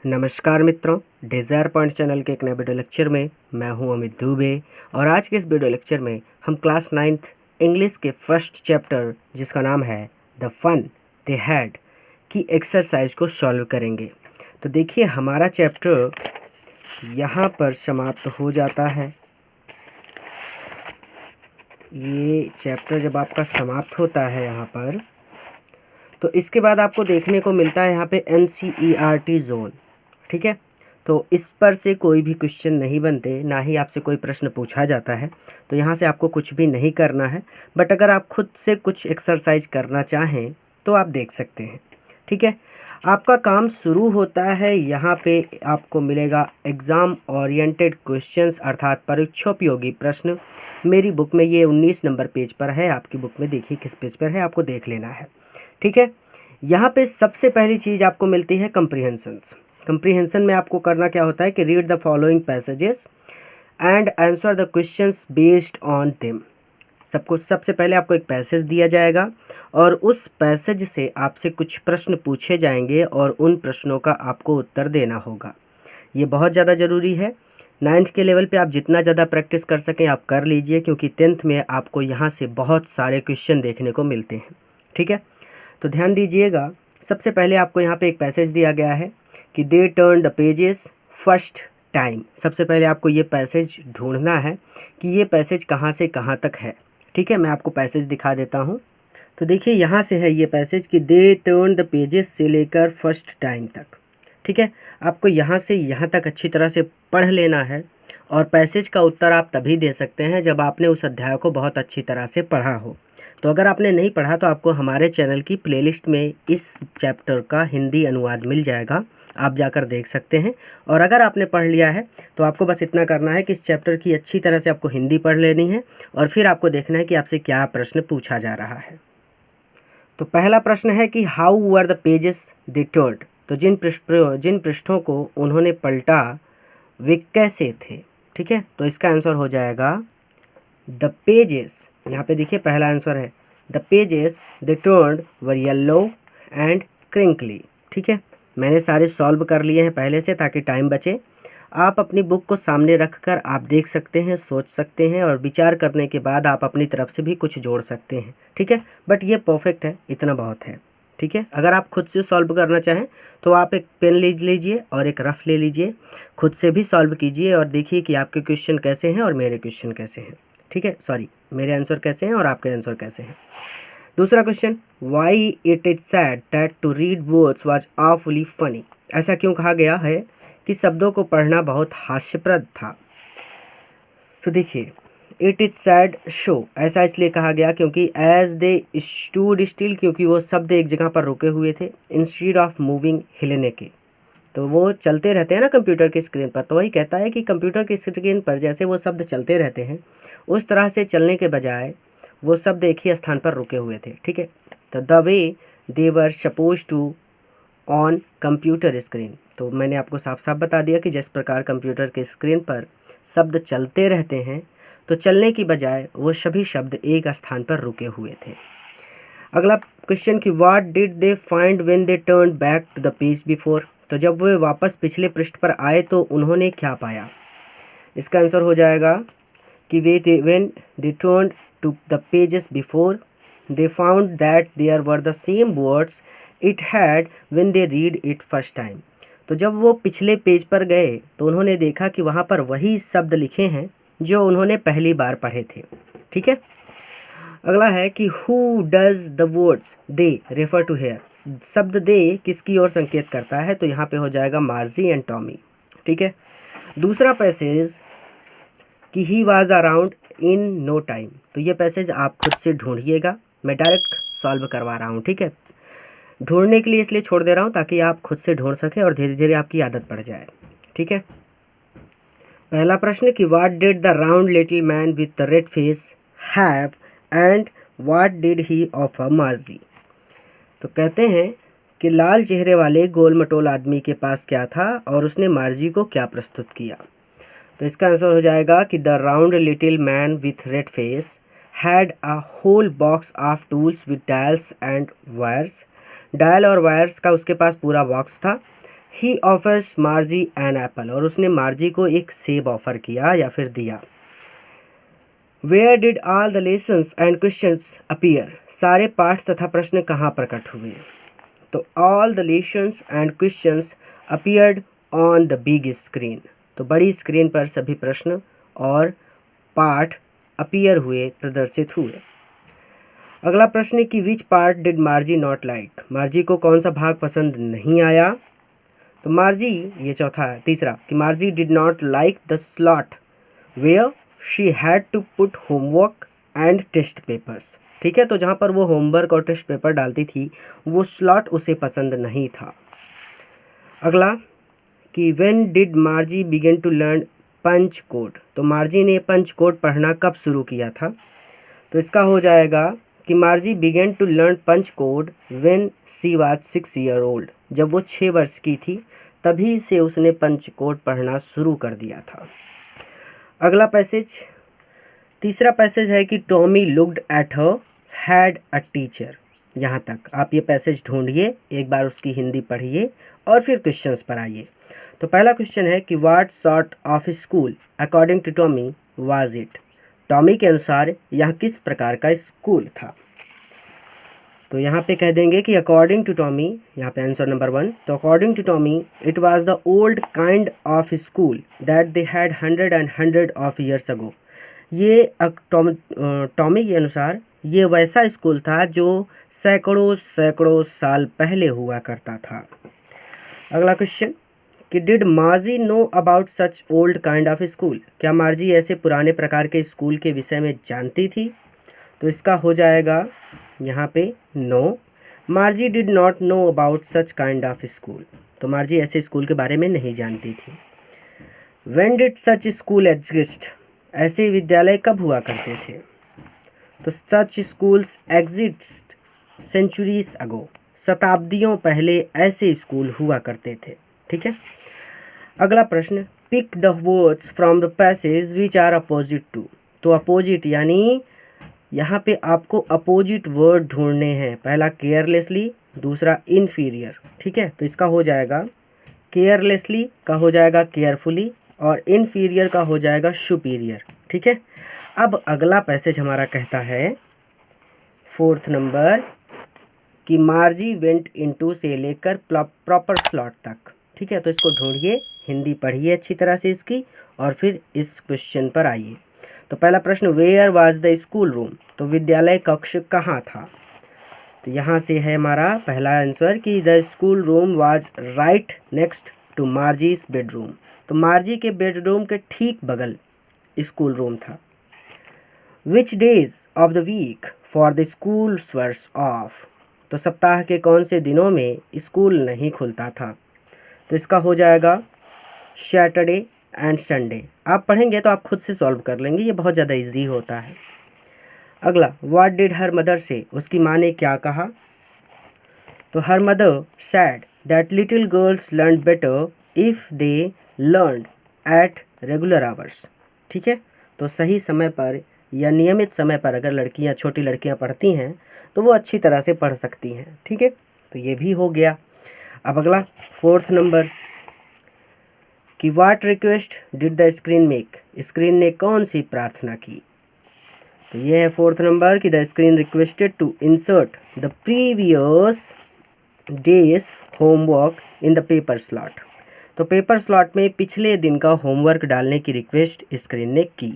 नमस्कार मित्रों, desire point channel के एक नए वीडियो लेक्चर में मैं हूं अमित दुबे। और आज के इस वीडियो लेक्चर में हम क्लास 9th इंग्लिश के फर्स्ट चैप्टर जिसका नाम है द फन दे हैड की एक्सरसाइज को सॉल्व करेंगे। तो देखिए हमारा चैप्टर यहाँ पर समाप्त हो जाता है। ये चैप्टर जब आपका समाप्त होता है यहाँ पर, तो इसके बाद आपको देखने को मिलता है यहाँ पे NCERT जोन। ठीक है, तो इस पर से कोई भी क्वेश्चन नहीं बनते, ना ही आपसे कोई प्रश्न पूछा जाता है। तो यहाँ से आपको कुछ भी नहीं करना है, बट अगर आप खुद से कुछ एक्सरसाइज करना चाहें तो आप देख सकते हैं। ठीक है, आपका काम शुरू होता है यहाँ पे आपको मिलेगा एग्ज़ाम ओरिएंटेड क्वेश्चंस अर्थात परीक्षोपयोगी प्रश्न। मेरी बुक में ये 19 नंबर पेज पर है, आपकी बुक में देखिए किस पेज पर है, आपको देख लेना है। ठीक है, यहाँ पे सबसे पहली चीज़ आपको मिलती है कंप्रीहेंशंस। कंप्रीहेंशन में आपको करना क्या होता है कि read the following passages and answer the questions based on them. सबसे पहले आपको एक पैसेज दिया जाएगा और उस पैसेज से आपसे कुछ प्रश्न पूछे जाएंगे और उन प्रश्नों का आपको उत्तर देना होगा। ये बहुत ज़्यादा ज़रूरी है। 9th के लेवल पे आप जितना ज़्यादा प्रैक्टिस कर सकें आप कर लीजिए, क्योंकि 10th में आपको यहाँ से बहुत सारे क्वेश्चन देखने को मिलते हैं। ठीक है, तो ध्यान दीजिएगा। सबसे पहले आपको यहाँ पे एक पैसेज दिया गया है कि they turn the pages first time. सबसे पहले आपको ये पैसेज ढूंढना है कि ये पैसेज कहाँ से कहाँ तक है। ठीक है, मैं आपको पैसेज दिखा देता हूँ। तो देखिए यहाँ से है ये पैसेज कि दे टर्न द पेजेस से लेकर फर्स्ट टाइम तक। ठीक है, आपको यहाँ से यहाँ तक अच्छी तरह से पढ़ लेना है और पैसेज का उत्तर आप तभी दे सकते हैं जब आपने उस अध्याय को बहुत अच्छी तरह से पढ़ा हो। तो अगर आपने नहीं पढ़ा तो आपको हमारे चैनल की प्लेलिस्ट में इस चैप्टर का हिंदी अनुवाद मिल जाएगा, आप जाकर देख सकते हैं। और अगर आपने पढ़ लिया है तो आपको बस इतना करना है कि इस चैप्टर की अच्छी तरह से आपको हिंदी पढ़ लेनी है और फिर आपको देखना है कि आपसे क्या प्रश्न पूछा जा रहा है। तो पहला प्रश्न है कि how were the pages they turned. तो जिन पृष्ठों को उन्होंने पलटा वे कैसे थे। ठीक है, तो इसका आंसर हो जाएगा द पेजेस। यहाँ पे देखिए पहला आंसर है the pages they turned were yellow and crinkly. ठीक है, मैंने सारे सॉल्व कर लिए हैं पहले से ताकि टाइम बचे। आप अपनी बुक को सामने रखकर आप देख सकते हैं, सोच सकते हैं और विचार करने के बाद आप अपनी तरफ से भी कुछ जोड़ सकते हैं। ठीक है, बट ये परफेक्ट है, इतना बहुत है। ठीक है, अगर आप खुद से सॉल्व करना चाहें तो आप एक पेन ले लीजिए और एक रफ ले लीजिए, खुद से भी सॉल्व कीजिए और देखिए कि आपके क्वेश्चन कैसे हैं और मेरे क्वेश्चन कैसे हैं। ठीक है, सॉरी, मेरे आंसर कैसे हैं और आपके आंसर कैसे हैं। दूसरा question, why it is said that to read words was awfully funny. ऐसा क्यों कहा गया है कि शब्दों को पढ़ना बहुत हास्यप्रद था। तो देखिए इट इज सैड शो ऐसा इसलिए कहा गया क्योंकि एज दे स्टूड स्टिल, क्योंकि वो शब्द एक जगह पर रुके हुए थे, इंस्टीड ऑफ मूविंग हिलने के। तो वो चलते रहते हैं ना कंप्यूटर की स्क्रीन पर, तो वही कहता है कि कंप्यूटर की स्क्रीन पर जैसे वो शब्द चलते रहते हैं उस तरह से चलने के बजाय वो शब्द एक ही स्थान पर रुके हुए थे। ठीक है, तो the way they were suppose to on computer screen. तो मैंने आपको साफ साफ बता दिया कि जिस प्रकार कंप्यूटर के स्क्रीन पर शब्द चलते रहते हैं तो चलने की बजाय वो सभी शब्द एक स्थान पर रुके हुए थे। अगला क्वेश्चन कि what did they find when they turn back to the page before. तो जब वे वापस पिछले पृष्ठ पर आए तो उन्होंने क्या पाया। इसका आंसर हो जाएगा कि when they turn to the pages before they found that there were the same words it had when they read it first time. तो जब वो पिछले पेज पर गए तो उन्होंने देखा कि वहाँ पर वही शब्द लिखे हैं जो उन्होंने पहली बार पढ़े थे। ठीक है, अगला है कि who does the words they refer to here. शब्द दे किसकी ओर संकेत करता है, तो यहाँ पे हो जाएगा मार्जी एंड टॉमी। ठीक है, दूसरा पैसेज कि he was around in no time. तो ये पैसेज आप खुद से ढूंढिएगा, मैं डायरेक्ट सॉल्व करवा रहा हूँ। ठीक है, ढूंढने के लिए इसलिए छोड़ दे रहा हूँ ताकि आप खुद से ढूंढ सकें और धीरे धीरे आपकी आदत पड़ जाए। ठीक है, पहला प्रश्न कि what did the round little man with the red face have and what did he offer मार्जी। तो कहते हैं कि लाल चेहरे वाले गोल मटोल आदमी के पास क्या था और उसने मार्जी को क्या प्रस्तुत किया। तो इसका आंसर हो जाएगा कि the round little man with red face had a whole box of tools with dials and wires. Dial और वायर्स का उसके पास पूरा बॉक्स था। He offers Margie an apple, और उसने मार्जी को एक सेब ऑफर किया या फिर दिया। Where did all the lessons and questions appear, सारे पाठ तथा प्रश्न कहाँ प्रकट हुए? तो all the lessons and questions appeared on the big screen, तो बड़ी स्क्रीन पर सभी प्रश्न और पाठ अपीयर हुए, प्रदर्शित हुए। अगला प्रश्न है कि which part did मार्जी not like, मार्जी को कौन सा भाग पसंद नहीं आया? तो मार्जी, ये चौथा है, तीसरा कि Margie did not like the slot where she had to put homework and test papers. ठीक है, तो जहाँ पर वो होमवर्क और टेस्ट पेपर डालती थी वो स्लॉट उसे पसंद नहीं था। अगला कि when did Margie begin to learn punch code, तो मार्जी ने पंच कोड पढ़ना कब शुरू किया था? तो इसका हो जाएगा कि Margie began to learn punch code when she was 6 year old, जब वो 6 वर्ष की थी तभी से उसने पंच कोड पढ़ना शुरू कर दिया था। अगला पैसेज, तीसरा पैसेज है कि Tommy looked at her had a teacher. यहाँ तक आप ये पैसेज ढूंढिए, एक बार उसकी हिंदी पढ़िए और फिर क्वेश्चंस पर आइए। तो पहला क्वेश्चन है कि what sort of school according to Tommy was it, Tommy के अनुसार यह किस प्रकार का स्कूल था? तो यहाँ पे कह देंगे कि अकॉर्डिंग टू टॉमी, यहाँ पे आंसर नंबर 1, तो according to Tommy it was the old kind of school that they had 100 of years ago. ये टॉमी के अनुसार ये वैसा स्कूल था जो सैकड़ों साल पहले हुआ करता था। अगला क्वेश्चन कि did मार्जी no about such old kind of school, क्या मार्जी ऐसे पुराने प्रकार के स्कूल के विषय में जानती थी? तो इसका हो जाएगा यहाँ पे no, Margie did not know about such kind of school, तो मार्जी ऐसे स्कूल के बारे में नहीं जानती थी। When did such school exist, ऐसे विद्यालय कब हुआ करते थे? तो सच स्कूल्स एग्जिस्ट सेंचुरीज अगो, शताब्दियों पहले ऐसे स्कूल हुआ करते थे। ठीक है, अगला प्रश्न, pick the words from the passage which are opposite to, तो अपोजिट यानी यहाँ पे आपको अपोजिट वर्ड ढूंढने हैं। पहला केयरलेसली, दूसरा इन्फीरियर। ठीक है, तो इसका हो जाएगा केयरलेसली का हो जाएगा केयरफुली और इन्फीरियर का हो जाएगा सुपीरियर। ठीक है, अब अगला पैसेज हमारा कहता है 4th नंबर कि मार्जी वेंट इनटू से लेकर प्रॉपर स्लॉट तक। ठीक है, तो इसको ढूंढिए, हिंदी पढ़िए अच्छी तरह से इसकी और फिर इस क्वेश्चन पर आइए। तो पहला प्रश्न, where was the school room, तो विद्यालय कक्ष कहाँ था? तो यहाँ से है हमारा पहला आंसर कि the school room was right next to Margie's bedroom, तो मार्जी के बेडरूम के ठीक बगल स्कूल रूम था। Which days of the week for the school were of, तो सप्ताह के कौन से दिनों में स्कूल नहीं खुलता था? तो इसका हो जाएगा सैटरडे एंड संडे। आप पढ़ेंगे तो आप खुद से सॉल्व कर लेंगे, ये बहुत ज़्यादा इजी होता है। अगला, व्हाट डिड हर मदर से, उसकी माँ ने क्या कहा? तो her mother sad that little girls learn better if they learn at regular hours. ठीक है, तो सही समय पर या नियमित समय पर अगर लड़कियां, छोटी लड़कियां पढ़ती हैं तो वो अच्छी तरह से पढ़ सकती हैं। ठीक है, तो ये भी हो गया। अब अगला 4th नंबर कि what request did the screen make, screen ने कौन सी प्रार्थना की? तो ये है 4th नंबर कि the screen requested to insert the previous day's homework in the paper slot, तो पेपर स्लॉट में पिछले दिन का होमवर्क डालने की रिक्वेस्ट स्क्रीन ने की।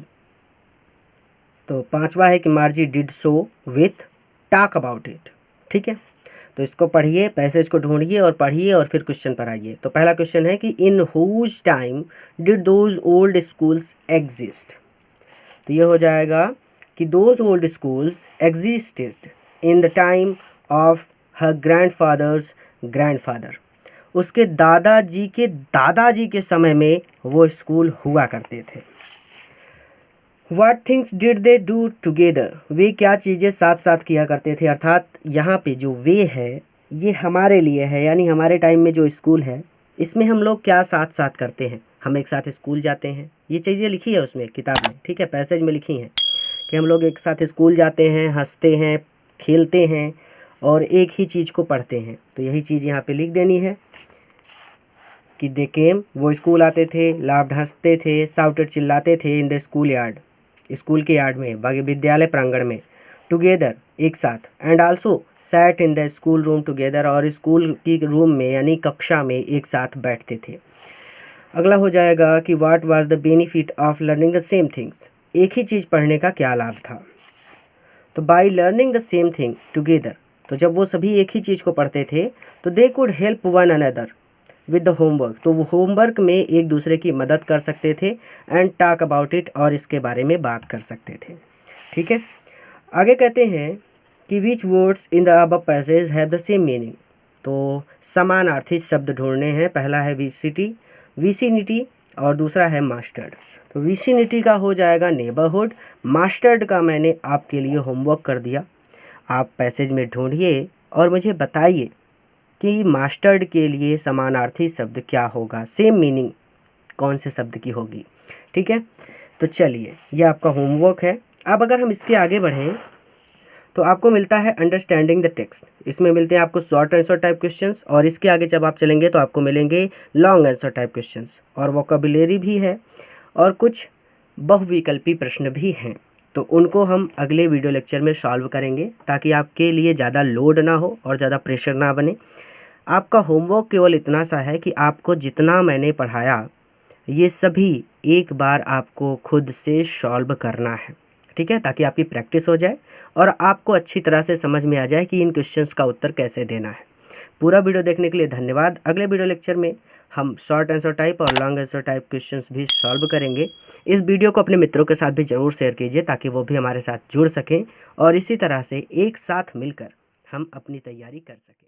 तो 5वां है कि Margie did so with talk about it. ठीक है, तो इसको पढ़िए, पैसेज को ढूंढिए और पढ़िए और फिर क्वेश्चन पर आइए। तो पहला क्वेश्चन है कि in whose time did those old schools exist, तो ये हो जाएगा कि those old schools existed in the time of her grandfather's grandfather, उसके दादाजी के समय में वो स्कूल हुआ करते थे। What things did they do together, वे क्या चीज़ें साथ साथ किया करते थे, अर्थात यहाँ पे जो वे है ये हमारे लिए है, यानी हमारे टाइम में जो स्कूल है इसमें हम लोग क्या साथ साथ करते हैं, हम एक साथ स्कूल जाते हैं, ये चीज़ें लिखी है उसमें किताब में। ठीक है, पैसेज में लिखी हैं कि हम लोग एक साथ स्कूल जाते हैं, हंसते हैं, खेलते हैं और एक ही चीज़ को पढ़ते हैं, तो यही चीज़ यहाँ पे लिख देनी है। कि दे केम, वो स्कूल आते थे, लाफ्ड हंसते थे, शाउटेड चिल्लाते थे in the school yard, school के यार्ड में, विद्यालय प्रांगण में, टुगेदर एक साथ, and also sat in the school room together, और स्कूल की रूम में यानी कक्षा में एक साथ बैठते थे। अगला हो जाएगा कि what was the benefit of learning the same things, एक ही चीज़ पढ़ने का क्या लाभ था। तो by learning the same thing together, तो जब वो सभी एक ही चीज़ को पढ़ते थे तो they could help one another with the homework, तो वो होमवर्क में एक दूसरे की मदद कर सकते थे, एंड टॉक अबाउट इट, और इसके बारे में बात कर सकते थे। ठीक है, आगे कहते हैं कि विच words in the above passage have the same meaning, तो समानार्थी शब्द ढूंढने हैं। पहला है विसिनिटी और दूसरा है मास्टर्ड। तो विसिनिटी का हो जाएगा नेबरहुड, मास्टर्ड का मैंने आपके लिए होमवर्क कर दिया। आप पैसेज में ढूंढिए और मुझे बताइए कि मास्टर्ड के लिए समानार्थी शब्द क्या होगा, सेम मीनिंग कौन से शब्द की होगी। ठीक है, तो चलिए ये आपका होमवर्क है। अब अगर हम इसके आगे बढ़ें तो आपको मिलता है अंडरस्टैंडिंग द टेक्स्ट, इसमें मिलते हैं आपको शॉर्ट आंसर टाइप क्वेश्चंस, और इसके आगे जब आप चलेंगे तो आपको मिलेंगे लॉन्ग आंसर टाइप क्वेश्चंस, और वोकैबुलरी भी है और कुछ बहुविकल्पी प्रश्न भी हैं। तो उनको हम अगले वीडियो लेक्चर में सॉल्व करेंगे ताकि आपके लिए ज़्यादा लोड ना हो और ज़्यादा प्रेशर ना बने। आपका होमवर्क केवल इतना सा है कि आपको जितना मैंने पढ़ाया ये सभी एक बार आपको खुद से सॉल्व करना है। ठीक है, ताकि आपकी प्रैक्टिस हो जाए और आपको अच्छी तरह से समझ में आ जाए कि इन क्वेश्चंस का उत्तर कैसे देना है। पूरा वीडियो देखने के लिए धन्यवाद। अगले वीडियो लेक्चर में हम शॉर्ट आंसर टाइप और लॉन्ग आंसर टाइप क्वेश्चंस भी सॉल्व करेंगे। इस वीडियो को अपने मित्रों के साथ भी ज़रूर शेयर कीजिए ताकि वो भी हमारे साथ जुड़ सकें और इसी तरह से एक साथ मिलकर हम अपनी तैयारी कर सकें।